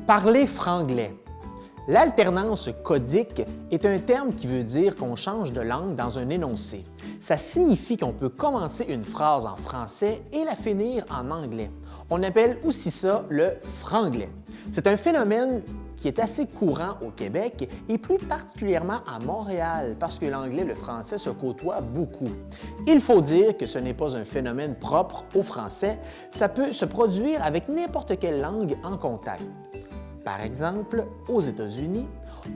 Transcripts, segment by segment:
Parler franglais. L'alternance codique est un terme qui veut dire qu'on change de langue dans un énoncé. Ça signifie qu'on peut commencer une phrase en français et la finir en anglais. On appelle aussi ça le franglais. C'est un phénomène qui est assez courant au Québec et plus particulièrement à Montréal parce que l'anglais et le français se côtoient beaucoup. Il faut dire que ce n'est pas un phénomène propre au français, ça peut se produire avec n'importe quelle langue en contact. Par exemple, aux États-Unis,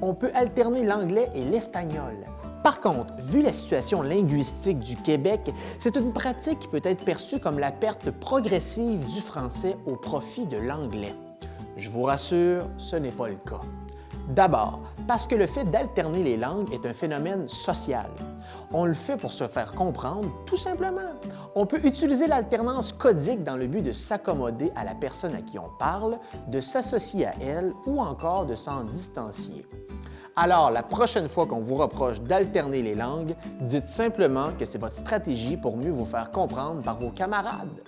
on peut alterner l'anglais et l'espagnol. Par contre, vu la situation linguistique du Québec, c'est une pratique qui peut être perçue comme la perte progressive du français au profit de l'anglais. Je vous rassure, ce n'est pas le cas. D'abord, parce que le fait d'alterner les langues est un phénomène social. On le fait pour se faire comprendre, tout simplement. On peut utiliser l'alternance codique dans le but de s'accommoder à la personne à qui on parle, de s'associer à elle ou encore de s'en distancier. Alors, la prochaine fois qu'on vous reproche d'alterner les langues, dites simplement que c'est votre stratégie pour mieux vous faire comprendre par vos camarades.